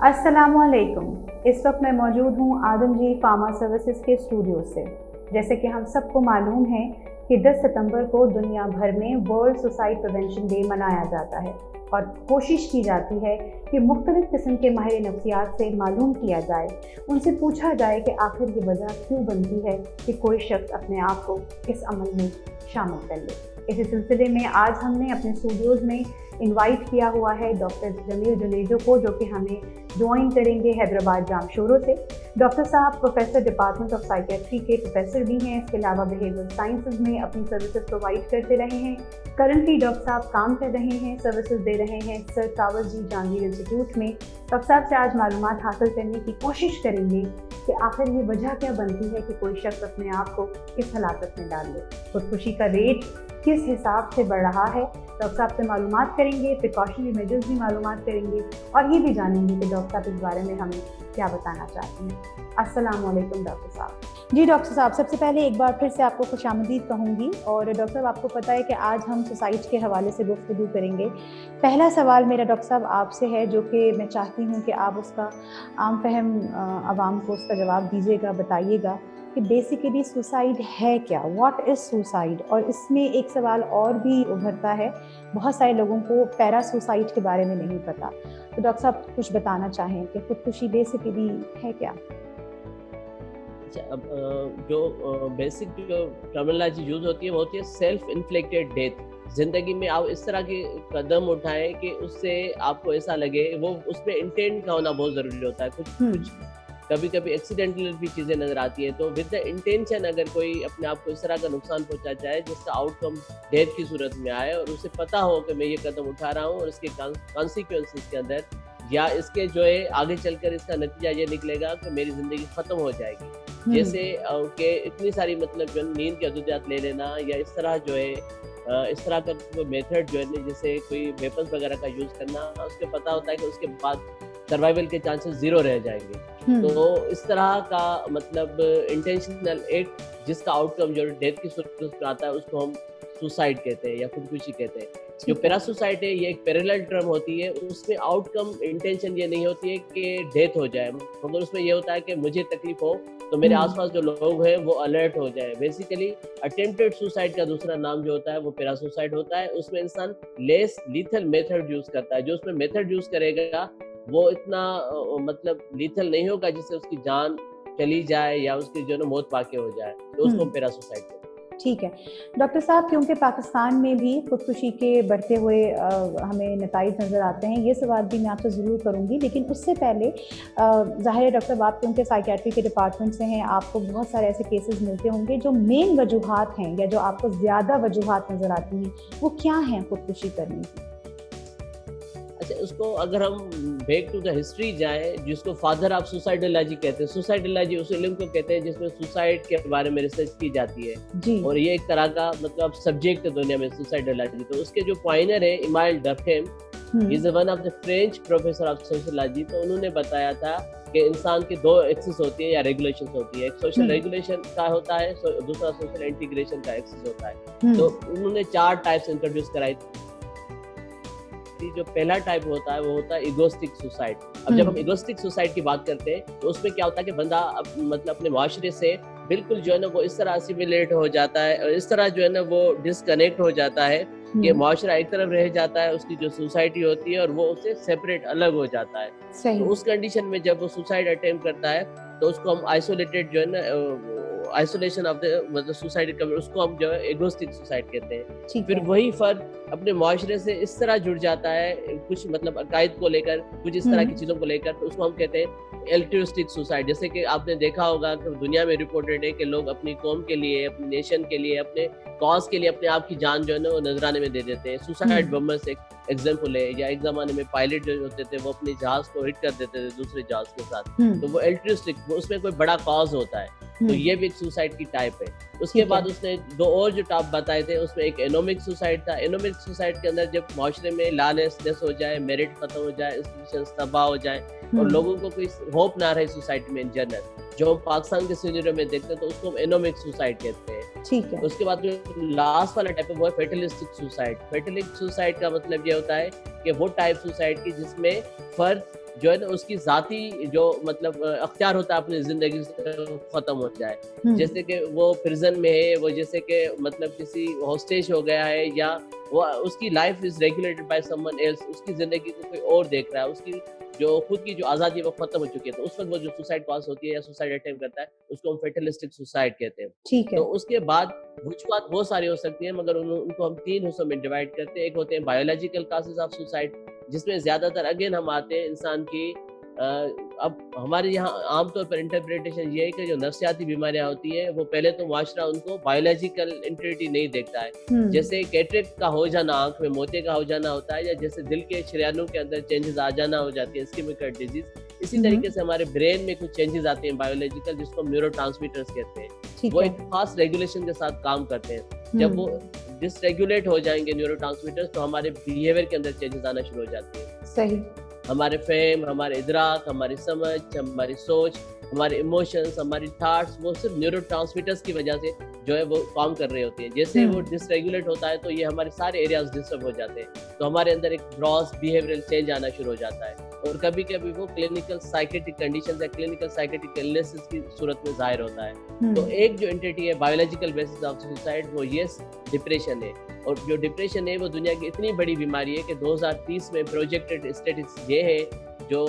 अस्सलामुअलैकुम। इस वक्त मैं मौजूद हूँ आदमजी फार्मा सर्विसेज के स्टूडियो से। जैसे कि हम सबको मालूम है कि 10 सितंबर को दुनिया भर में वर्ल्ड सुसाइड प्रिवेंशन डे मनाया जाता है और कोशिश की जाती है कि मुख्तलिफ किस्म के माहिर नफ्सियात से मालूम किया जाए, उनसे पूछा जाए कि आखिर ये वजह क्यों बनती है कि कोई शख्स अपने आप को इस अमल में शामिल कर ले। इसी सिलसिले में आज हमने अपने स्टूडियोज़ में इनवाइट किया हुआ है डॉक्टर जमील जुनेजो को, जो कि हमें ज्वाइन करेंगे हैदराबाद जामशोरों से। डॉक्टर साहब प्रोफेसर डिपार्टमेंट ऑफ साइकेट्री के प्रोफेसर भी हैं। इसके अलावा बिहेवियर साइंसेज में अपनी सर्विसेज प्रोवाइड करते रहे हैं। करंटली डॉक्टर साहब काम कर रहे हैं, सर्विसेज दे रहे हैं सर कावरजी जहांगीर इंस्टीट्यूट में। डॉक्टर साहब से आज मालूमात हासिल करने की कोशिश करेंगे कि आखिर ये वजह क्या बनती है कि कोई शख्स अपने आप को इस हलाकत में डाल ले। खुदकुशी का रेट किस हिसाब से बढ़ रहा है, डॉक्टर साहब से मालूमात करेंगे, प्रिकॉशनरी मेजर्स भी मालूमात करेंगे और ये भी जानेंगे कि डॉक्टर साहब इस बारे में हमें क्या बताना चाहते हैं। अस्सलाम वालेकुम डॉक्टर साहब। जी डॉक्टर साहब, सबसे पहले एक बार फिर से आपको खुशामदीद कहूँगी। और डॉक्टर साहब, आपको पता है कि आज हम सुसाइड के हवाले से गुफ्तगू करेंगे। पहला सवाल मेरा डॉक्टर साहब आपसे है, जो कि मैं चाहती हूँ कि आप उसका आम फहम आवाम को उसका जवाब दीजिएगा, बताइएगा कि बेसिकली सुसाइड है क्या, व्हाट इज़ सुसाइड। और इसमें एक सवाल और भी उभरता है, बहुत सारे लोगों को पैरा सुसाइड के बारे में नहीं पता। तो डॉक्टर साहब कुछ बताना चाहें कि खुदकुशी बेसिकली है क्या? अब जो बेसिक जो टर्मिनोलॉजी यूज होती है वो होती है सेल्फ इन्फ्लिक्टेड डेथ। जिंदगी में आप इस तरह के कदम उठाएं कि उससे आपको ऐसा लगे, वो उसमें इंटेंट का होना बहुत जरूरी होता है। कुछ कभी कभी एक्सीडेंटल भी चीजें नजर आती हैं, तो विद द इंटेंशन अगर कोई अपने आप को इस तरह का नुकसान पहुंचा जाए जिसका आउटकम डेथ की सूरत में आए और उसे पता हो कि मैं ये कदम उठा रहा हूँ और इसके कॉन्सिक्वेंसेस के अंदर या इसके जो है आगे चलकर इसका नतीजा ये निकलेगा कि मेरी जिंदगी खत्म हो जाएगी। जैसे कि इतनी सारी मतलब जो नींद की अदुदियात ले लेना या इस तरह जो है इस तरह का कोई मेथड जो है जैसे कोई वेपन्स वगैरह का यूज करना, उसके पता होता है कि उसके बाद सर्वाइवल के चांसेस जीरो रह जाएंगे। तो इस तरह का मतलब इंटेंशनल एक्ट जिसका आउटकम जो डेथ की सूरत में आता है उसको हम सुसाइड कहते हैं या खुदकुशी कहते हैं। जो पैरासुसाइड है ये एक पैरेलल टर्म होती है, उसमें आउटकम इंटेंशन ये नहीं होती है कि डेथ हो जाए, मगर उसमें ये होता है कि मुझे तकलीफ हो तो मेरे आसपास जो लोग हैं वो अलर्ट हो जाए। बेसिकली अटेम्प्टेड सुसाइड का दूसरा नाम जो होता है वो पैरासुसाइड होता है। उसमें इंसान लेस लीथल मेथड यूज करता है। जो उसमें मेथड यूज करेगा वो इतना मतलब लीथल नहीं होगा जिससे उसकी जान चली जाए या उसकी जो है मौत वाक़ई हो जाए, तो उसको पैरासुसाइड कहते हैं। ठीक है डॉक्टर साहब, क्योंकि पाकिस्तान में भी खुदकुशी के बढ़ते हुए हमें नताइज नज़र आते हैं, ये सवाल भी मैं आपसे ज़रूर करूँगी, लेकिन उससे पहले ज़ाहिर है डॉक्टर साहब, क्योंकि साइकेट्री के डिपार्टमेंट से हैं, आपको बहुत सारे ऐसे केसेस मिलते होंगे जो मेन वजूहात हैं या जो आपको ज़्यादा वजूहात नज़र आती हैं, वो क्या हैं खुदकुशी करने की? अच्छा, उसको अगर हम बैक टू द हिस्ट्री जाएं, जिसको फादर ऑफ सुसाइडोलॉजी कहते हैं। सुसाइडोलॉजी उस इल्म को कहते हैं जिसमें सुसाइड के बारे में रिसर्च की जाती है जी। और ये एक तरह का मतलब सब्जेक्ट है दुनिया में सुसाइडोलॉजी। तो उसके जो पॉइनर है Emile Durkheim, is one of the French professor of sociology. तो उन्होंने बताया था कि इंसान की दो एक्सिस होती है या रेगुलेशन होती है। एक सोशल रेगुलेशन का होता है, दूसरा सोशल इंटीग्रेशन का एक्सिस होता है। तो उन्होंने 4 टाइप्स इंट्रोड्यूस कराई। जो पहला टाइप होता है वो होता है इगोस्टिक सुसाइड। अब जब हम इगोस्टिक सुसाइड की बात करते हैं तो उसमें क्या होता है कि बंदा मतलब अपने माशरे से बिल्कुल जो है ना वो इस तरह असिमिलेट हो जाता है और इस तरह जो है ना वो डिस्कनेक्ट हो जाता है कि माशरा एक तरफ रह जाता है, उसकी जो सोसाइटी होती है और वो उससे सेपरेट अलग हो जाता है। तो उस कंडीशन में जब वो सुसाइड अटेम्प्ट करता है तो उसको हम आइसोलेटेड जो है ना आइसोलेशन ऑफ द मतलब सुसाइड का, उसको हम जो है एगोस्टिक सुसाइड कहते हैं। फिर वही फर्द अपने माशरे से इस तरह जुड़ जाता है कुछ मतलब अकायद को लेकर, कुछ इस तरह की चीजों को लेकर, तो उसको हम कहते हैं एल्ट्रिस्टिक सुसाइड। जैसे कि आपने देखा होगा कि दुनिया में रिपोर्टेड है कि लोग अपनी कौम के लिए, अपनी नेशन के लिए, अपने कॉज के लिए अपने आप की जान जो है ना वो नजराने में दे देते हैं। सुसाइड बम्बर्स एक एग्जाम्पल है। या एक जमाने में पायलट जो होते थे वो अपने जहाज को हिट कर देते थे दूसरे जहाज के साथ, तो वो एल्ट्रिस्टिक, उसमें कोई बड़ा कॉज होता है। तो ये भी एक सुसाइड की टाइप है। उसके बाद उसने 2 और जो टाइप बताए थे, उसमें एक एनोमिक सुसाइड था। एनोमिक सुसाइड के अंदर जब माशरे में लॉलेसनेस हो जाए, मेरिट खत्म हो जाए, इंस्टीट्यूशंस तबाह हो जाए और लोगों को कोई होप ना रहे सोसाइटी में इन जनरल, जो हम पाकिस्तान के सिनेरियो में देखते हैं तो उसको हम एनोमिक सुसाइड कहते हैं। ठीक है। उसके बाद जो लास्ट वाला टाइप है वो है फेटलिस्टिक सुसाइड। फेटलिस्टिक सुसाइड का मतलब ये होता है कि वो टाइप सुसाइड की जिसमें फर्द जो है ना उसकी ज़ाती जो मतलब अख्तियार होता है अपनी ज़िंदगी से ख़त्म हो जाए। जैसे कि वो प्रिज़न में है, वो जैसे कि मतलब किसी हॉस्टेज हो गया है, या वो उसकी life is regulated by someone else, उसकी ज़िंदगी को कोई और देख रहा है, उसकी जो खुद की जो आज़ादी है वो ख़त्म हो चुकी है। तो उस वक़्त वो जो सुसाइड पास होती है या सुसाइड अटेम्प्ट करता है, उसको हम फैटलिस्टिक सुसाइड कहते हैं। ठीक है। तो उसके बाद वजूहात बहुत सारी हो सकती हैं, मगर उनको हम 3 हिस्सों में डिवाइड करते हैं। एक होते हैं बायोलॉजिकल कॉजेज़ ऑफ सुसाइड, जिसमें ज़्यादातर अगेन हम आते हैं इंसान की अब हमारे यहाँ आमतौर पर इंटरप्रिटेशन ये है कि जो नफ्सियाती बीमारियाँ होती हैं, वो पहले तो मुआशरा उनको बायोलॉजिकल एंटिटी नहीं देखता है। जैसे कैटरेक्ट का हो जाना, आँख में मोतिये का हो जाना होता है, या जैसे दिल के शरियानों के अंदर चेंजेस आ जाना हो जाती है, इस्केमिक हार्ट डिजीज़। इसी तरीके से हमारे ब्रेन में कुछ चेंजेस आते हैं बायोलॉजिकल, जिसको हम न्यूरोट्रांसमीटर्स कहते हैं। वो एक खास रेगुलेशन के साथ काम करते हैं। जब वो डिसरेगुलेट हो जाएँगे न्यूरोट्रांसमीटर्स, तो हमारे बिहेवियर के अंदर चेंजेस आना शुरू हो जाते हैं। सही। हमारे फेम, हमारे इदराक, हमारी समझ, हमारी सोच, हमारे इमोशंस, हमारी थॉट्स, वो सिर्फ न्यूरोट्रांसमीटर्स की वजह से जो है वो काम कर रहे होते हैं। जैसे वो डिसरेगुलेट होता है तो ये हमारे सारे एरियाज डिस्टर्ब हो जाते हैं, तो हमारे अंदर एक ग्रॉस बिहेवियरल चेंज आना शुरू हो जाता है, और कभी कभी वो क्लिनिकल साइकेट्रिक कंडीशंस या क्लिनिकल साइकेट्रिक इलनेसेस की सूरत में जाहिर होता है। तो एक जो एंटिटी है बायोलॉजिकल बेसिस ऑफ सुसाइड, वो ये डिप्रेशन है। और जो डिप्रेशन है वो दुनिया की इतनी बड़ी बीमारी है कि 2030 में प्रोजेक्टेड स्टेटिस्टिक्स ये है, जो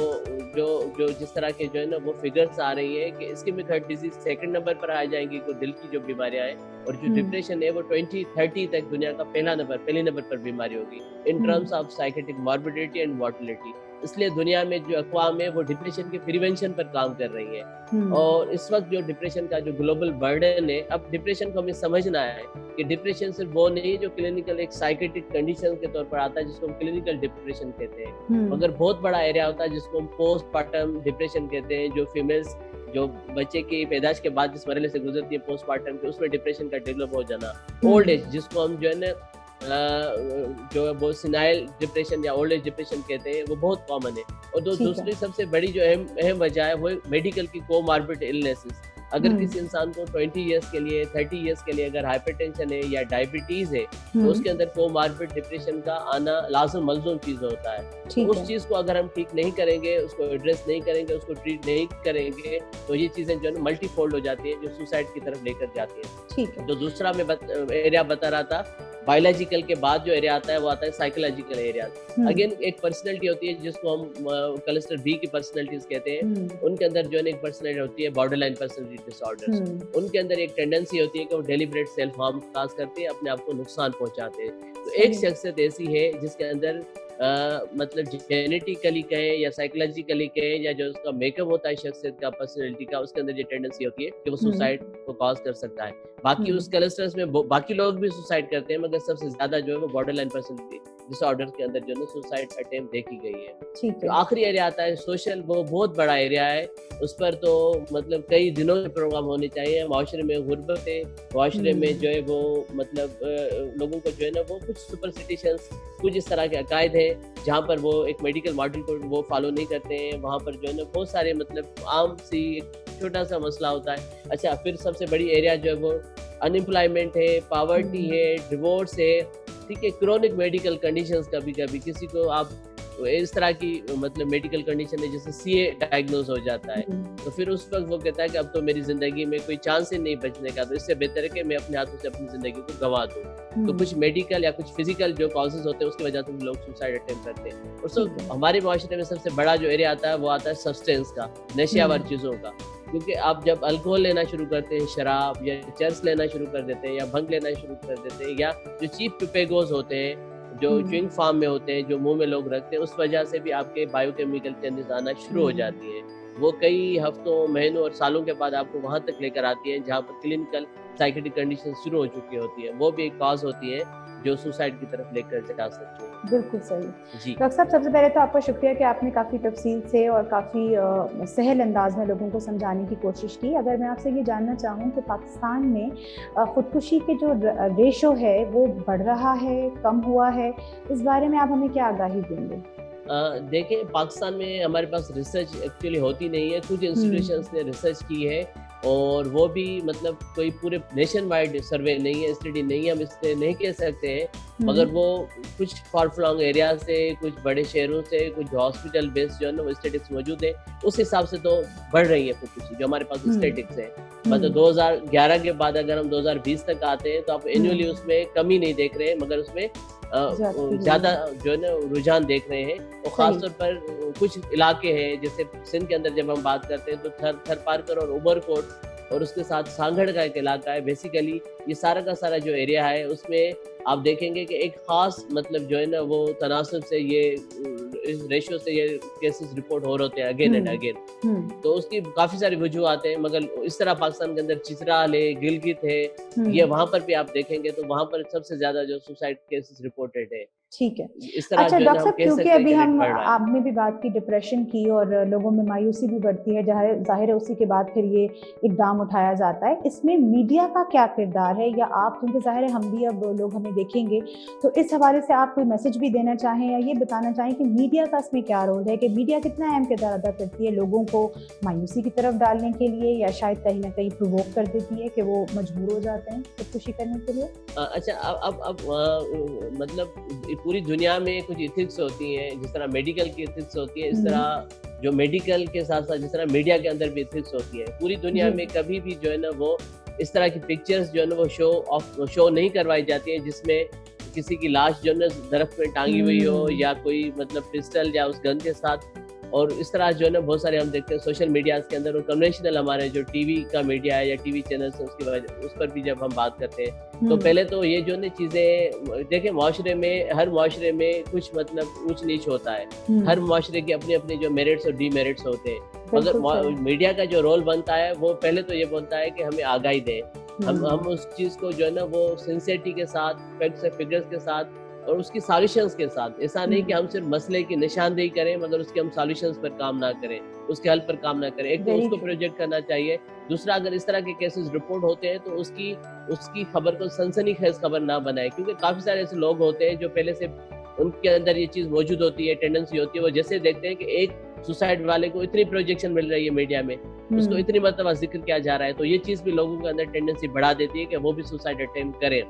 जो जो जिस तरह के जो है ना वो फिगर्स आ रही है कि ischaemic heart disease second number पर आ जाएंगी, को दिल की जो बीमारियां हैं, और जो डिप्रेशन है वो 2030 तक दुनिया का पहले नंबर पर बीमारी होगी in terms of psychiatric morbidity and mortality. इसलिए दुनिया में जो अक़वाम है वो डिप्रेशन के प्रिवेंशन पर काम कर रही है। और इस वक्त जो डिप्रेशन का जो ग्लोबल बर्डन है, अब डिप्रेशन को हमें समझना है कि डिप्रेशन सिर्फ वो नहीं जो क्लिनिकल एक साइकेट्रिक कंडीशन के तौर पर आता है, जिसको हम क्लिनिकल डिप्रेशन कहते हैं, मगर बहुत बड़ा एरिया होता है जिसको हम पोस्टपार्टम डिप्रेशन कहते हैं। जो फीमेल्स जो बच्चे की पैदाइश के बाद जिस मरहले से गुजरती है पोस्टपार्टम के, उसमें डिप्रेशन का डेवलप हो जाना। ओल्ड एज, जिसको हम जो है ना जो है वो सिनाइल डिप्रेशन या ओल्ड एज डिप्रेशन कहते हैं, वो बहुत कॉमन है। और दूसरी सबसे बड़ी जो अहम वजह है वो मेडिकल की कोमॉर्बिड इलनेसेस। अगर किसी इंसान को 20 इयर्स के लिए 30 इयर्स के लिए अगर हाइपरटेंशन है या डायबिटीज है, तो उसके अंदर कोमॉर्बिड डिप्रेशन का आना लाज़िम मलज़ूम चीज़ होता है। तो उस चीज़ को अगर हम ठीक नहीं करेंगे, उसको एड्रेस नहीं करेंगे, उसको ट्रीट नहीं करेंगे, तो ये चीज़ें जो है ना मल्टीफोल्ड हो जाती है, जो सुसाइड की तरफ लेकर जाती है। ठीक है। जो दूसरा मैं एरिया बता रहा था, बायोलॉजिकल के बाद जो एरिया आता है वो आता है साइकोलॉजिकल एरिया। अगेन एक पर्सनैलिटी होती है जिसको हम क्लस्टर बी की पर्सनैलिटीज कहते हैं। उनके अंदर जो है एक पर्सनैलिटी होती है बॉर्डरलाइन पर्सनैलिटी डिसऑर्डर्स। उनके अंदर एक टेंडेंसी होती है कि वो डेलिब्रेट सेल्फ हार्म काज करते हैं, अपने आप को नुकसान पहुंचाते हैं। तो एक शख्सियत ऐसी है जिसके अंदर मतलब जेनेटिकली कहें या साइकोलॉजिकली कहें, या जो उसका मेकअप होता है शख्सियत का, पर्सनैलिटी का, उसके अंदर ये टेंडेंसी होती है कि वो सुसाइड को कॉज कर सकता है। बाकी उस क्लस्टर्स में बाकी लोग भी सुसाइड करते हैं, मगर सबसे ज्यादा जो है वो बॉर्डरलाइन पर्सनैलिटी डिसऑर्डर के अंदर जो है सुसाइड अटेम्प्ट देखी गई है। तो आखिरी एरिया आता है सोशल, वो बहुत बड़ा एरिया है। उस पर तो मतलब कई दिनों के प्रोग्राम होने चाहिए। माशरे में गुर्बत है, माशरे में जो है वो मतलब लोगों को जो है ना वो कुछ सुपरस्टिशंस, कुछ इस तरह के अकायद हैं जहाँ पर वो एक मेडिकल मॉडल को वो फॉलो नहीं करते हैं। वहाँ पर जो है ना बहुत सारे मतलब आम सी एक छोटा सा मसला होता है। अच्छा, फिर सबसे बड़ी एरिया जो है वो अनएम्प्लॉयमेंट है, पॉवर्टी है, डिवोर्स है, ठीक है, क्रोनिक मेडिकल कंडीशंस। कभी कभी किसी को आप इस तरह की मतलब मेडिकल कंडीशन है जैसे सीए डायग्नोज हो जाता है, तो फिर उस वक्त वो कहता है कि अब तो मेरी जिंदगी में कोई चांस ही नहीं बचने का, तो इससे बेहतर है कि मैं अपने हाथों से अपनी जिंदगी को गंवा दूं। तो कुछ मेडिकल या कुछ फिजिकल जो कॉजेज होते हैं उसकी वजह से लोग सुसाइड अटेम्प्ट करते हैं। और सो हमारे माशरे में सबसे बड़ा जो एरिया आता है वो आता है सब्सटेंस का, नशियावर चीजों का। क्योंकि आप जब अल्कोहल लेना शुरू करते हैं, शराब या चर्स लेना शुरू कर देते हैं, या भंग लेना शुरू कर देते हैं, या जो चीप टुपेगोज होते हैं जो च्युइंग फार्म में होते हैं, जो मुंह में लोग रखते हैं, उस वजह से भी आपके बायोकेमिकल चेंजेस आना शुरू हो जाती है। वो कई हफ्तों, महीनों और सालों के बाद आपको वहां तक लेकर आती है जहाँ पर क्लिनिकल साइकेट्रिक कंडीशन शुरू हो चुकी होती है। वो भी एक कॉज होती है जो सुसाइड की तरफ लेकर जा सकते हैं। बिल्कुल सही जी डॉक्टर साहब, सबसे पहले तो आपका शुक्रिया कि आपने काफ़ी तफसील से और काफ़ी सहल अंदाज में लोगों को समझाने की कोशिश की। अगर मैं आपसे ये जानना चाहूँ कि पाकिस्तान में ख़ुदकुशी के जो रेशो है वो बढ़ रहा है, कम हुआ है, इस बारे में आप हमें क्या आगाही देंगे? देखिए, पाकिस्तान में हमारे पास रिसर्च एक्चुअली होती नहीं है। कुछ इंस्टीट्यूशंस ने रिसर्च की है और वो भी मतलब कोई पूरे नेशन वाइड सर्वे नहीं है, स्टडी नहीं है, हम इससे नहीं कह सकते हैं, मगर वो कुछ फार फ्लॉन्ग एरिया से, कुछ बड़े शहरों से, कुछ हॉस्पिटल बेस्ड जो है ना वो स्टेटिक्स मौजूद है, उस हिसाब से तो बढ़ रही है खुदकुशी जो हमारे पास स्टेटिक्स है। मतलब 2011 के बाद अगर हम 2020 तक आते हैं तो आप एनुअली उसमें कमी नहीं देख रहे हैं, मगर उसमें ज्यादा जो है ना रुझान देख रहे हैं। और खासतौर पर कुछ इलाके हैं जैसे सिंध के अंदर जब हम बात करते हैं तो थर पारकर और उमरकोट और उसके साथ सांगड़ का एक इलाका है। बेसिकली ये सारा का सारा जो एरिया है उसमें आप देखेंगे कि एक खास मतलब जो है ना वो तनासब से ये इस रेशियो से ये केसेस रिपोर्ट हो रहे होते हैं अगेन एंड अगेन। तो उसकी काफी सारी वजूहत हैं, मगर इस तरह पाकिस्तान के अंदर चित्राल है, गिलगित है, ये वहां पर भी आप देखेंगे तो वहां पर सबसे ज्यादा जो सुसाइड केसेस रिपोर्टेड है। ठीक है। इस तरह अच्छा डॉक्टर साहब, क्योंकि अभी हम बढ़ रहा है। आपने भी बात की डिप्रेशन की और लोगों में मायूसी भी बढ़ती है, जाहिर है उसी के बाद फिर ये इकदाम उठाया जाता है। इसमें मीडिया का क्या किरदार है, या आप, क्योंकि जाहिर है हम भी अब लोग हमें देखेंगे, तो इस हवाले से आप कोई मैसेज भी देना चाहें या ये बताना चाहें कि मीडिया का इसमें क्या रोल है, कि मीडिया कितना अहम किरदार अदा करती है लोगों को मायूसी की तरफ डालने के लिए, या शायद कहीं ना कहीं प्रोवोक कर देती है कि वो मजबूर हो जाते हैं खुदकुशी करने के लिए? अच्छा, अब मतलब पूरी दुनिया में कुछ इथिक्स होती हैं, जिस तरह मेडिकल की इथिक्स होती है, इस तरह जो मेडिकल के साथ साथ जिस तरह मीडिया के अंदर भी इथिक्स होती है। पूरी दुनिया में कभी भी जो है ना वो इस तरह की पिक्चर्स जो है ना वो शो नहीं करवाई जाती है जिसमें किसी की लाश जो है ना दरख्त में टांगी हुई हो या कोई मतलब पिस्टल या उस गन के साथ। और इस तरह जो है ना बहुत सारे हम देखते हैं सोशल मीडिया के अंदर और कन्वेंशनल हमारे जो टीवी का मीडिया है या टीवी चैनल्स है उसकी वजह उस पर भी जब हम बात करते हैं तो पहले तो ये जो है चीजें देखें, माशरे में हर माशरे में कुछ मतलब ऊंच नीच होता है, हर माशरे के अपने अपने जो मेरिट्स और डीमेरिट्स होते हैं। मगर मीडिया का जो रोल बनता है वो पहले तो ये बनता है कि हमें आगाही दें, हम उस चीज को जो है ना वो सिंसियरिटी के साथ, फैक्ट्स और फिगर्स के साथ और उसकी सॉल्यूशंस के साथ, ऐसा नहीं कि हम सिर्फ मसले की निशानदेही करें मगर उसके हम सॉल्यूशंस पर काम ना करें, उसके हल पर काम ना करें। एक तो उसको प्रोजेक्ट करना चाहिए, दूसरा अगर इस तरह के केसेस रिपोर्ट होते हैं तो उसकी खबर को सनसनीखेज खबर ना बनाए, क्योंकि काफी सारे ऐसे लोग होते हैं जो पहले से उनके अंदर ये चीज मौजूद होती है, टेंडेंसी होती है, वो जैसे देखते हैं कि एक सुसाइड वाले को इतनी प्रोजेक्शन मिल रही है मीडिया में, उसको इतनी मरतबा जिक्र किया जा रहा है, तो ये चीज भी लोगों के अंदर टेंडेंसी बढ़ा देती है कि वो भी सुसाइड अटेम्प्ट करें।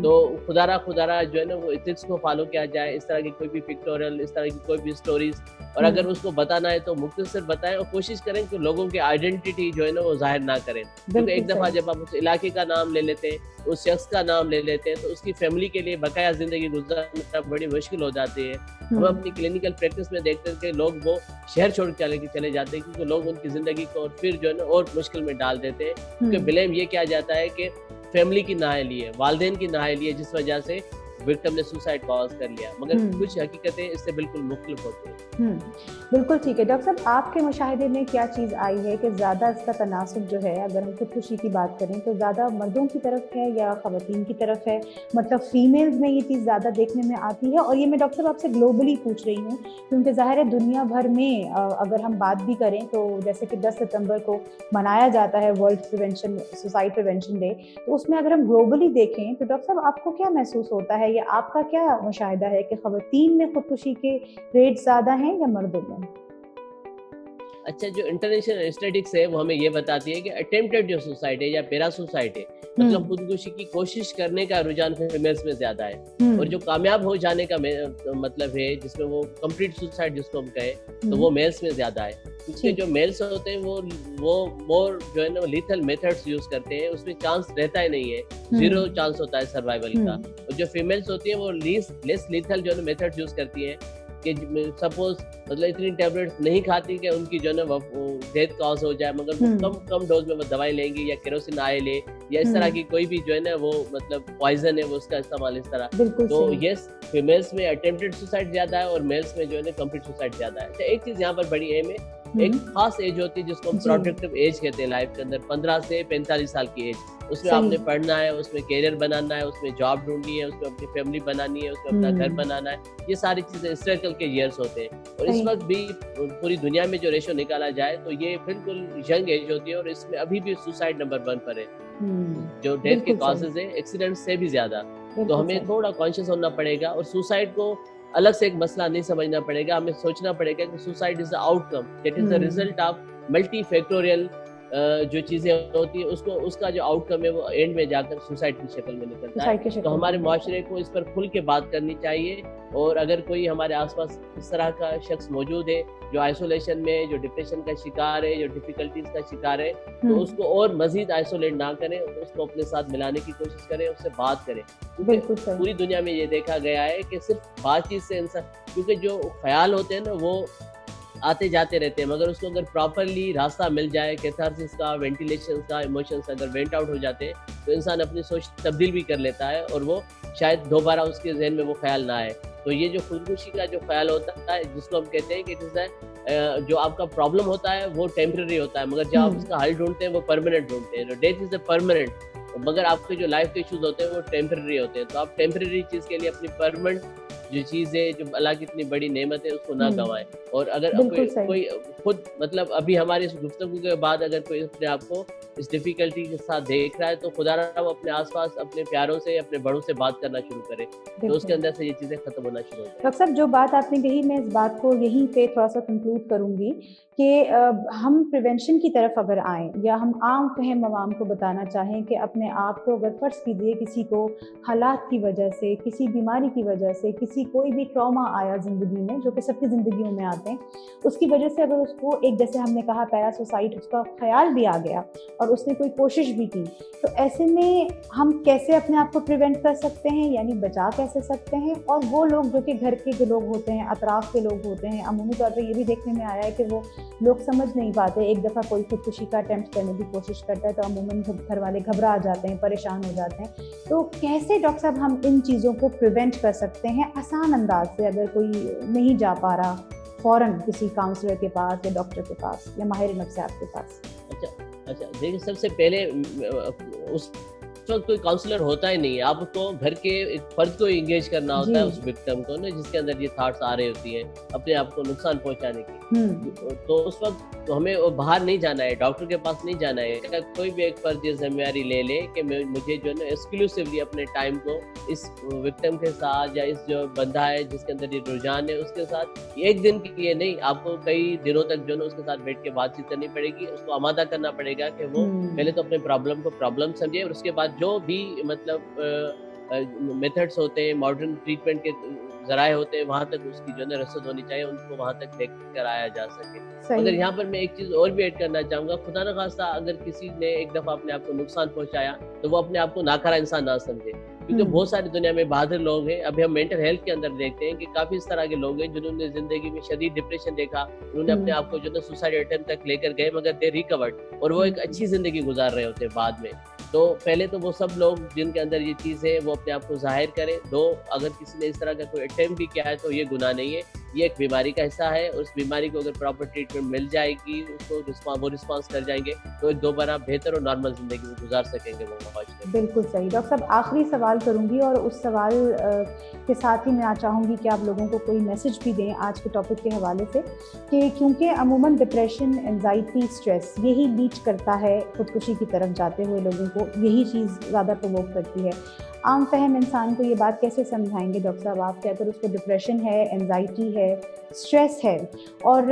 तो खुदारा जो है ना वो एथिक्स को फॉलो किया जाए, इस तरह की कोई भी पिक्टोरियल, इस तरह की कोई भी स्टोरीज, और अगर उसको बताना है तो मुख्तसर बताएं और कोशिश करें कि लोगों की आइडेंटिटी जो है ना वो जाहिर ना करें, क्योंकि एक दफा जब आप उस इलाके का नाम ले लेते हैं, उस शख्स का नाम ले लेते हैं, तो उसकी फैमिली के लिए बकाया जिंदगी गुजारना बड़ी मुश्किल हो जाती है। हम अपनी क्लिनिकल प्रैक्टिस में देखते हैं कि लोग वो शहर छोड़ के चले जाते हैं क्योंकि लोग उनकी जिंदगी को और फिर जो है ना और मुश्किल में डाल देते हैं, क्योंकि ब्लेम ये किया जाता है कि फैमिली की नाअहली है, वालिदैन की नाअहली है, जिस वजह से विक्टिम ने सुसाइड कॉज कर लिया, मगर कुछ हकीकतें इससे बिल्कुल मुख्तलिफ होती हैं। बिल्कुल ठीक है। डॉक्टर साहब, आपके मुशाहिदे में क्या चीज़ आई है कि ज़्यादा इसका तनासुब जो है, अगर हम खुदकुशी की बात करें तो ज़्यादा मर्दों की तरफ है या ख़वातीन की तरफ है, मतलब फीमेल्स में ये चीज़ ज़्यादा देखने में आती है? और ये मैं डॉक्टर साहब आपसे ग्लोबली पूछ रही हूँ क्योंकि ज़ाहिर है दुनिया भर में अगर हम बात भी करें तो जैसे कि 10 सितंबर को मनाया जाता है वर्ल्ड सुसाइड प्रिवेंशन डे, तो उसमें अगर हम ग्लोबली देखें तो डॉक्टर साहब आपको क्या महसूस होता है, या आपका क्या मुशाहिदा है कि ख़वातीन में खुदकुशी के रेट ज़्यादा हैं या मर्दों में? अच्छा, जो इंटरनेशनल स्टैटिस्टिक्स है वो हमें ये बताती है कि अटेम्प्टेड जो सुसाइड है या पैरा सुसाइड है, मतलब खुदकुशी की कोशिश करने का रुझान फीमेल्स में ज्यादा है, और जो कामयाब हो जाने का मतलब है जिसमें वो कंप्लीट सुसाइड जिसको हम कहें तो वो मेल्स में ज्यादा है, क्योंकि जो मेल्स होते हैं वो मोर जो है ना लीथल मेथड्स यूज करते हैं, उसमें चांस रहता ही नहीं है, 0 चांस होता है सर्वाइवल का। और जो फीमेल्स होती है वो लेस लीथल जो है ना मेथड्स यूज करती है कि सपोज मतलब इतनी टैबलेट्स नहीं खाती कि उनकी जो है ना डेथ कॉज हो जाए, मगर वो कम डोज में वो दवाई लेंगी या केरोसिन आए ले या इस तरह की कोई भी जो है ना वो मतलब पॉइजन है वो उसका इस्तेमाल इस तरह। तो यस, फीमेल्स में अटेम्प्टेड सुसाइड ज्यादा है और मेल्स में जो है ना कंप्लीट सुसाइड ज्यादा है। तो एक चीज यहाँ पर बड़ी एम है, एक खास एज होती है जिसको हम प्रोडक्टिव एज कहते हैं लाइफ के अंदर, 15 से 45 साल की एज, उसमें आपने पढ़ना है, उसमें कैरियर बनाना है, उसमें जॉब ढूंढनी है, उसमें अपनी फैमिली बनानी है, उसमें अपना घर बनाना है, ये सारी चीजें स्ट्रगल के ईयर्स होते हैं। और इस वक्त भी पूरी दुनिया में जो रेशो निकाला जाए तो ये बिल्कुल यंग एज होती है और इसमें अभी भी सुसाइड नंबर 1 पर है, जो डेथ के कॉजेज है एक्सीडेंट से भी ज्यादा। तो हमें थोड़ा कॉन्शियस होना पड़ेगा और सुसाइड को अलग से एक मसला नहीं समझना पड़ेगा, हमें सोचना पड़ेगा कि suicide is the outcome, that is the result of multi factorial जो चीज़ें होती है उसको उसका जो आउटकम है वो एंड में जाकर सुसाइड की शक्ल में निकलता है। तो हमारे माशरे को इस पर खुल के बात करनी चाहिए, और अगर कोई हमारे आसपास इस तरह का शख्स मौजूद है जो आइसोलेशन में, जो डिप्रेशन का शिकार है, जो डिफिकल्टीज का शिकार है, तो उसको और मजीद आइसोलेट ना करें, उसको अपने साथ मिलाने की कोशिश करें, उससे बात करें। क्योंकि पूरी दुनिया में ये देखा गया है कि सिर्फ बातचीत से इंसान, क्योंकि जो ख्याल होते हैं ना वो आते जाते रहते हैं, मगर उसको अगर प्रॉपरली रास्ता मिल जाए, कैथारसिस का, वेंटिलेशन का, इमोशंस अगर वेंट आउट हो जाते हैं, तो इंसान अपनी सोच तब्दील भी कर लेता है और वो शायद दोबारा उसके जहन में वो ख्याल ना आए। तो ये जो खुदकुशी का जो ख्याल होता है, जिसको हम कहते हैं कि इट इज जो आपका प्रॉब्लम होता है वो टेम्पररी होता है, मगर जब आप उसका हल ढूंढते हैं वो परमानेंट ढूंढते हैं। डेथ इज अ परमानेंट, मगर आपके जो लाइफ के इश्यूज होते हैं वो टेम्पररी होते हैं। तो आप टेम्पररी चीज़ के लिए अपनी परमानेंट जो चीज़ है, जो अल्लाह की इतनी बड़ी नेमत है, उसको ना गंवाएं। और अगर कोई खुद मतलब अभी हमारी इस गुफ्तगू के बाद अगर कोई अपने आप को इस डिफिकल्टी के साथ देख रहा है, तो खुदा ना वो अपने आसपास अपने प्यारों से, अपने बड़ों से बात करना शुरू करे, तो उसके अंदर से ये चीज़ें खत्म होना शुरू हो जाए। डॉक्टर साहब, जो बात आपने कही, मैं इस बात को यहीं पे थोड़ा सा कंक्लूड करूंगी कि हम प्रिवेंशन की तरफ अगर आएँ, या हम आम फहम अवाम को बताना चाहें कि अपने आप को, अगर फ़र्ज़ कीजिए किसी को हालात की वजह से, किसी बीमारी की वजह से, किसी कोई भी ट्रॉमा आया ज़िंदगी में, जो कि सबकी ज़िंदगियों में आते हैं, उसकी वजह से अगर उसको एक, जैसे हमने कहा पैरासोसाइट, उसका ख्याल भी आ गया और उसने कोई कोशिश भी की, तो ऐसे में हम कैसे अपने आप को प्रिवेंट कर सकते हैं, यानी बचा कैसे सकते हैं? और वो लोग जो कि घर के जो लोग होते हैं, अतराफ़ के लोग होते हैं, अमूमी तौर पर ये भी देखने में आया है कि वो लोग समझ नहीं पाते। एक दफ़ा कोई खुदकुशी का अटेम्प्ट करने की कोशिश करता है तो अमूमन घर वाले घबरा जाते हैं, परेशान हो जाते हैं। तो कैसे डॉक्टर साहब हम इन चीज़ों को प्रिवेंट कर सकते हैं आसान अंदाज से, अगर कोई नहीं जा पा रहा फ़ौरन किसी काउंसलर के पास या डॉक्टर के पास या माहिर नफ्सियात के पास? अच्छा देखिए, सबसे पहले उस वक्त कोई काउंसलर होता ही नहीं है, आपको घर के एक फर्द को इंगेज करना होता है, उस विक्टिम को ना, जिसके अंदर ये थॉट्स आ रही होती हैं अपने आप को नुकसान पहुंचाने की। तो उस वक्त तो हमें बाहर नहीं जाना है, डॉक्टर के पास नहीं जाना है। कोई भी एक फर्द ये जिम्मेदारी ले ले कि मुझे जो है ना एक्सक्लूसिवली अपने टाइम को इस विक्टिम के साथ, या इस जो बंदा है जिसके अंदर ये रुझान है उसके साथ, एक दिन के लिए नहीं, आपको कई दिनों तक जो है उसके साथ बैठ के बातचीत करनी पड़ेगी। उसको आमादा करना पड़ेगा कि वो पहले तो अपने प्रॉब्लम को प्रॉब्लम समझे, और उसके बाद जो भी मतलब मेथड्स होते हैं, मॉडर्न ट्रीटमेंट के ज़राए होते हैं, वहाँ तक उसकी जो है ना रसद होनी चाहिए, उनको वहाँ तक लेकर आया जा सके। मगर यहाँ पर मैं एक चीज़ और भी ऐड करना चाहूँगा, खुदा न खास्ता अगर किसी ने एक दफ़ा अपने आप को नुकसान पहुँचाया, तो वो अपने आप को नाकारा इंसान ना समझे, क्योंकि बहुत सारी दुनिया में बहादुर लोग हैं। अभी हम मेंटल हेल्थ के अंदर देखते हैं कि काफ़ी इस तरह के लोग हैं जिन्होंने ज़िंदगी में शदीद डिप्रेशन देखा, उन्होंने अपने आप को जो है सुसाइड अटेम्प्ट तक लेकर गए, मगर दे रिकवर्ड, और वो एक अच्छी ज़िंदगी गुजार रहे होते हैं बाद में। तो पहले तो वो सब लोग जिनके अंदर ये चीज़ है वो अपने आप को जाहिर करें। अगर किसी ने इस तरह का कोई अटेम्प्ट भी किया है तो ये गुनाह नहीं है, ये एक बीमारी का हिस्सा है, और उस बीमारी को अगर प्रॉपर ट्रीटमेंट मिल जाएगी, उसको वो रिस्पॉन्स कर जाएंगे, तो एक दोबारा बेहतर और नॉर्मल ज़िंदगी में गुजार सकेंगे वो। बिल्कुल सही। डॉक्टर साहब, आखिरी सवाल करूंगी, और उस सवाल के साथ ही मैं चाहूँगी कि आप लोगों को कोई मैसेज भी दें आज के टॉपिक के हवाले से, कि क्योंकि अमूमन डिप्रेशन, एंजाइटी, स्ट्रेस यही लीड करता है खुदकुशी की तरफ जाते हुए लोगों को, यही चीज़ ज़्यादा प्रवोक करती है। आम फहम इंसान को ये बात कैसे समझाएंगे डॉक्टर साहब आप, कि अगर उसको डिप्रेशन है, एंजाइटी है, स्ट्रेस है, और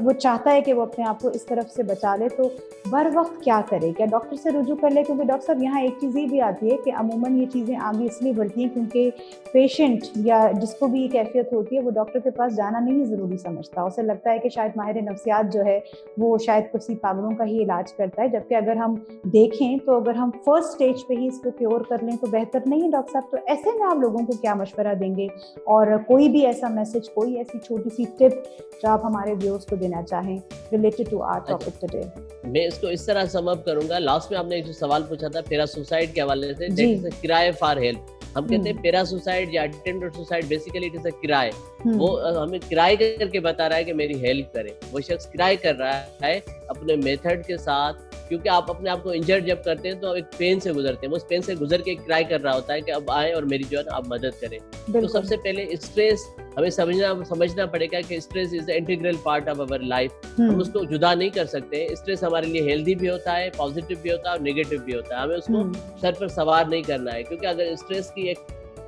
वो चाहता है कि वो अपने आप को इस तरफ से बचा ले, तो बर वक्त क्या करे? क्या डॉक्टर से रुजू कर ले? क्योंकि डॉक्टर साहब यहाँ एक चीज़ ये भी आती है कि अमूमन ये चीज़ें आगे इसलिए बढ़ती हैं क्योंकि पेशेंट या जिसको भी ये कैफियत होती है वो डॉक्टर के पास जाना नहीं ज़रूरी समझता। उसे लगता है कि शायद माहिर नफ्सियात जो है वो शायद किसी पागलों का ही इलाज करता है, जबकि अगर हम देखें तो अगर हम फर्स्ट स्टेज पे ही इसको क्योर कर लें तो बेहतर नहीं है डॉक्टर साहब? तो ऐसे में आप लोगों को क्या मशवरा देंगे, और कोई भी ऐसा मैसेज, कोई ऐसी छोटी सी टिप जो आप हमारे व्यूअर्स को देना चाहें related to our topic today? मैं इसको इस तरह सम अप करूंगा। लास्ट में आपने एक जो सवाल पूछा था पैरासुसाइड के हवाले से, जैसे किराए फॉर हेल्प, हम कहते हैं पैरासुसाइड या attempt suicide, basically it is a किराए। वो हमें किराए करके बता रहा है कि मेरी हेल्प करे। वो शख्स किराए कर रहा है अपने मेथड के साथ, क्योंकि आप अपने आप को इंजर्ड जब करते हैं तो एक पेन से गुजरते हैं, वो उस पेन से गुजर के ट्राई कर रहा होता है कि अब आए और मेरी जो है ना आप मदद करें। तो सबसे पहले स्ट्रेस हमें समझना पड़ेगा कि stress is the integral part of our life. हम उसको जुदा नहीं कर सकते। स्ट्रेस हमारे लिए हेल्दी भी होता है, पॉजिटिव भी होता है और नेगेटिव भी होता है। हमें उसको सर पर सवार नहीं करना है, क्योंकि अगर स्ट्रेस की एक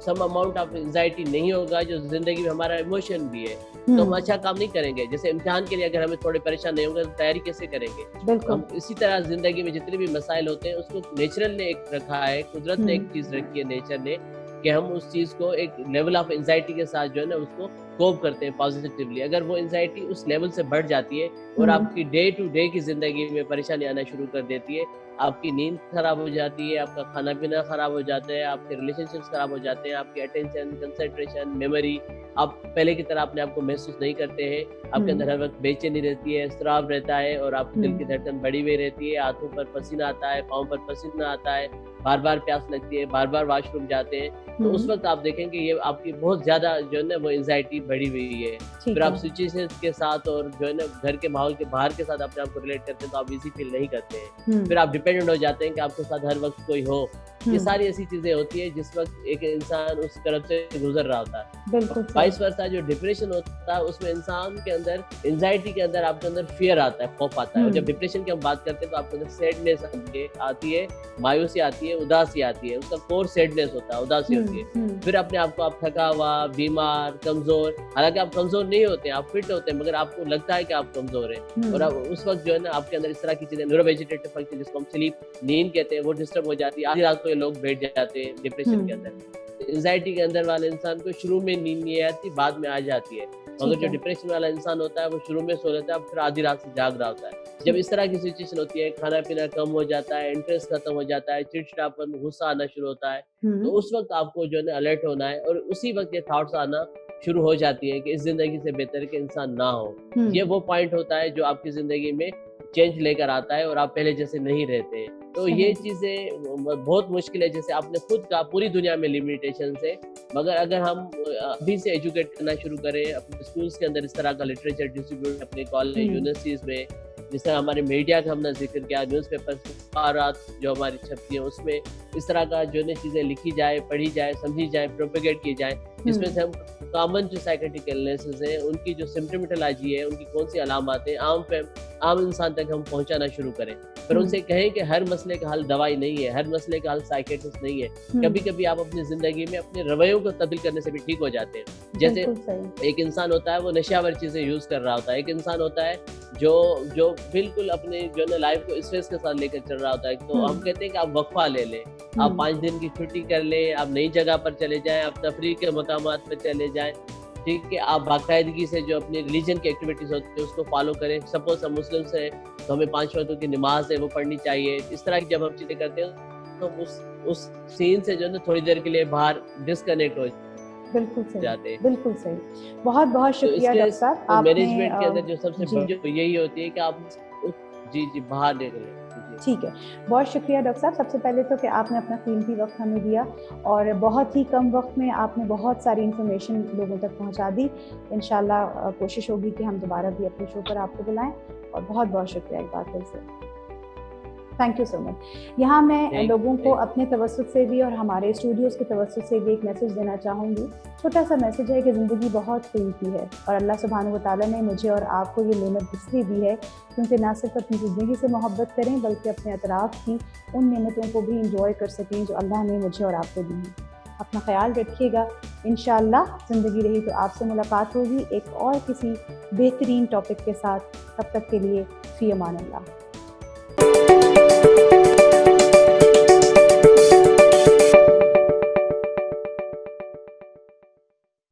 सम अमाउंट ऑफ एंजाइटी नहीं होगा, जो जिंदगी में हमारा इमोशन भी है, तो हम अच्छा काम नहीं करेंगे। जैसे इम्तिहान के लिए अगर हमें थोड़े परेशान नहीं होंगे तो तैयारी कैसे करेंगे? हम इसी तरह जिंदगी में जितने भी मसाइल होते हैं उसको नेचुरल ने एक रखा है, कुदरत ने एक चीज रखी है नेचर ने, कि हम उस चीज को एक लेवल ऑफ एंजाइटी के साथ जो है ना उसको कोप करते हैं पॉजिटिवली। अगर वो एंजाइटी उस लेवल से बढ़ जाती है और आपकी डे टू डे की जिंदगी में परेशानी आना शुरू कर देती है, आपकी नींद खराब हो जाती है, आपका खाना पीना खराब हो जाता है, आपके रिलेशनशिप्स खराब हो जाते हैं, आपकी अटेंशन, कंसंट्रेशन, मेमोरी, आप पहले की तरह अपने आप को महसूस नहीं करते हैं, आपके अंदर हर वक्त बेचैनी रहती है, एस्तराब रहता है और आपके दिल की धड़कन बढ़ी हुई रहती है, हाथों पर पसीना आता है, पाँव पर पसीना आता है, बार बार प्यास लगती है, बार बार वॉशरूम जाते हैं, तो उस वक्त आप देखेंगे ये आपकी बहुत ज्यादा जो है ना वो एंजाइटी बढ़ी हुई है। फिर आप सिचुएशन के साथ और जो है ना घर के माहौल के बाहर के साथ अपने आप को रिलेट करते हैं तो आप इजी फील नहीं करते हैं। फिर आप डिपेंडेंट हो जाते हैं कि आपके साथ हर वक्त कोई हो। ये सारी ऐसी चीजें होती है जिस वक्त एक इंसान उस तरफ से गुजर रहा होता है। वाइस वर्सा जो डिप्रेशन होता है उसमें इंसान के अंदर एंजाइटी के अंदर आपके अंदर फियर आता है, खौफ आता है। और जब डिप्रेशन की हम बात करते हैं तो आपके अंदर सैडनेस आती है, मायूसी आती है, उदासी आती है, उसका कोर सैडनेस होता है, उदासी होती है। फिर अपने आप को आप थका हुआ, बीमार, कमजोर, हालांकि आप कमजोर नहीं होते, आप फिट होते हैं, मगर आपको लगता है कि आप कमजोर हैं। और अब उस वक्त जो है ना आपके अंदर इस तरह की चीजें, न्यूरोवेजिटेटिव फंक्शन जिसको हम स्लीप, नींद कहते हैं, वो डिस्टर्ब हो जाती है। आधी रात को ये लोग बैठ जाते हैं डिप्रेशन के अंदर। एंजाइटी के अंदर वाले इंसान को शुरू में नींद नहीं आती, बाद में आ जाती है। मगर जो डिप्रेशन वाला इंसान होता है वो शुरू में सो लेता है, फिर आधी रात से जाग रहा होता है। जब इस तरह की सिचुएशन होती है, खाना पीना कम हो जाता है, इंटरेस्ट खत्म हो जाता है, चिड़चिड़ापन, गुस्सा आना शुरू होता है, तो उस वक्त आपको जो है ना अलर्ट होना है। और उसी वक्त ये थॉट्स आना शुरू हो जाती है कि इस जिंदगी से बेहतर कि इंसान ना हो। ये वो पॉइंट होता है जो आपकी जिंदगी में चेंज लेकर आता है और आप पहले जैसे नहीं रहते हैं। तो ये चीजें बहुत मुश्किल है, जैसे आपने खुद कहा पूरी दुनिया में लिमिटेशन है, मगर अगर हम अभी से एजुकेट करना शुरू करें, अपने स्कूल्स के अंदर इस तरह का लिटरेचर डिस्ट्रीब्यूट, अपने कॉलेज यूनिवर्सिटीज में, जिस तरह हमारे मीडिया का हमने जिक्र किया, न्यूज़पेपर, अखबारात जो हमारी छपती हैं उसमें इस तरह का जो है चीज़ें लिखी जाए, पढ़ी जाए, समझी जाए, प्रोपेगेट की जाए, जिसमें से हम कॉमन जो साइकेट्रिक इलनेसेस हैं उनकी जो सिम्टोमेटोलॉजी है, उनकी कौन सी अलामत है, आम इंसान तक हम पहुंचाना शुरू करें। फिर उनसे कहें कि हर मसले का हल दवाई नहीं है, हर मसले का हल साइकेट्रिस्ट नहीं है। कभी कभी आप अपनी जिंदगी में अपने रवैयों को तब्दील करने से भी ठीक हो जाते हैं। जैसे एक इंसान होता है वो नशावर चीजें यूज कर रहा होता है, एक इंसान होता है जो बिल्कुल अपने जो है लाइफ को स्ट्रेस के साथ लेकर चल रहा होता है। तो हम कहते हैं कि आप वक्फा ले लें, आप 5 दिन की छुट्टी कर लें, आप नई जगह पर चले जाएं, आप तफरीह के मकामात पर चले जाएं, ठीक है, आप बाकायदगी से जो अपनी रिलीजन की एक्टिविटीज होती है उसको फॉलो करें। सपोज हम मुस्लिम्स हैं तो हमें 5 वक्तों की नमाज है वो पढ़नी चाहिए। इस तरह की जब हम चीजें करते हैं तो उस सीन से जो है ना थोड़ी देर के लिए बाहर डिस्कनेक्ट हो जाते हैं। बिल्कुल सही। बहुत बहुत शुक्रिया डॉक्टर साहब। मैनेजमेंट के अंदर जो सबसे बड़ी जो यही होती है कि आप जी बाहर निकलें। ठीक है, बहुत शुक्रिया डॉक्टर साहब। सबसे पहले तो कि आपने अपना कीमती वक्त हमें दिया और बहुत ही कम वक्त में आपने बहुत सारी इन्फॉर्मेशन लोगों तक पहुंचा दी। इंशाल्लाह कोशिश होगी कि हम दोबारा भी अपने शो पर आपको बुलाएं और बहुत बहुत शुक्रिया एक बार फिर से। Thank you so much. यहाँ मैं लोगों को अपने तवज्जुह से भी और हमारे स्टूडियोज़ के तवज्जुह से भी एक मैसेज देना चाहूँगी। छोटा सा मैसेज है कि ज़िंदगी बहुत कीमती है और अल्लाह सुब्हानहू व तआला ने मुझे और आपको ये नेमत इसलिए दी है क्योंकि ना सिर्फ अपनी ज़िंदगी से मोहब्बत करें बल्कि अपने अतराफ़ की उन नेमतों को भी इंजॉय कर सकें जो अल्लाह ने मुझे और आपको दी है। अपना ख्याल रखिएगा। इंशाअल्लाह ज़िंदगी रही तो आपसे मुलाकात होगी एक और किसी बेहतरीन टॉपिक के साथ। तब तक के लिए फ़ी अमान अल्लाह।